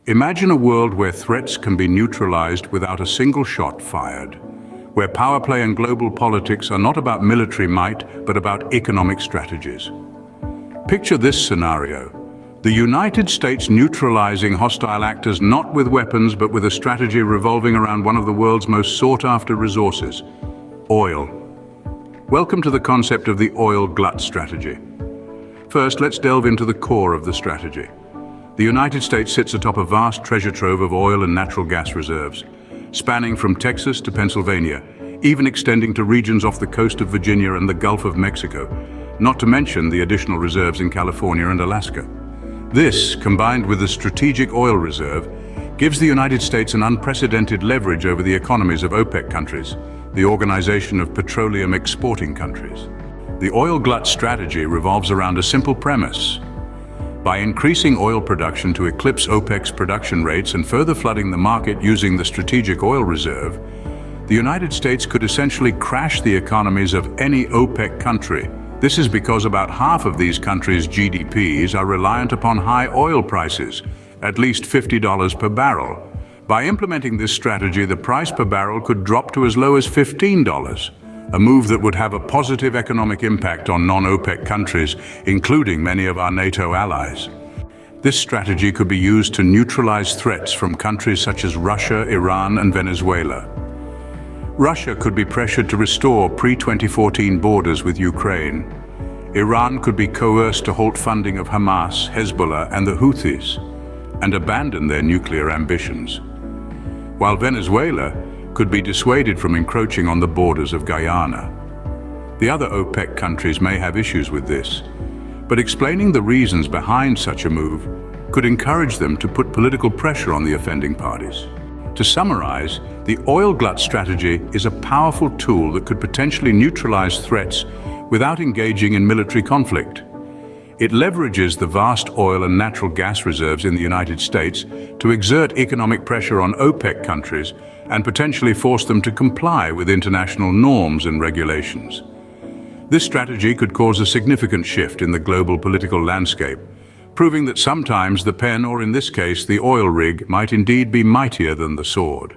Imagine a world where threats can be neutralized without a single shot fired, where power play and global politics are not about military might, but about economic strategies. Picture this scenario: the United States neutralizing hostile actors not with weapons, but with a strategy revolving around one of the world's most sought-after resources: oil. Welcome to the concept of the oil glut strategy. First, let's delve into the core of the strategy. The United States sits atop a vast treasure trove of oil and natural gas reserves, spanning from Texas to Pennsylvania, even extending to regions off the coast of Virginia and the Gulf of Mexico, not to mention the additional reserves in California and Alaska. This, combined with the strategic oil reserve, gives the United States an unprecedented leverage over the economies of OPEC countries, the Organization of Petroleum Exporting Countries. The oil glut strategy revolves around a simple premise. By increasing oil production to eclipse OPEC's production rates and further flooding the market using the strategic oil reserve, the United States could essentially crash the economies of any OPEC country. This is because about half of these countries' GDPs are reliant upon high oil prices, at least $50 per barrel. By implementing this strategy, the price per barrel could drop to as low as $15. A move that would have a positive economic impact on non-OPEC countries, including many of our NATO allies. This strategy could be used to neutralize threats from countries such as Russia, Iran, and Venezuela. Russia could be pressured to restore pre-2014 borders with Ukraine. Iran could be coerced to halt funding of Hamas, Hezbollah, and the Houthis, and abandon their nuclear ambitions. While Venezuela could be dissuaded from encroaching on the borders of Guyana. The other OPEC countries may have issues with this, but explaining the reasons behind such a move could encourage them to put political pressure on the offending parties. To summarize, the oil glut strategy is a powerful tool that could potentially neutralize threats without engaging in military conflict. It leverages the vast oil and natural gas reserves in the United States to exert economic pressure on OPEC countries and potentially force them to comply with international norms and regulations. This strategy could cause a significant shift in the global political landscape, proving that sometimes the pen, or in this case the oil rig, might indeed be mightier than the sword.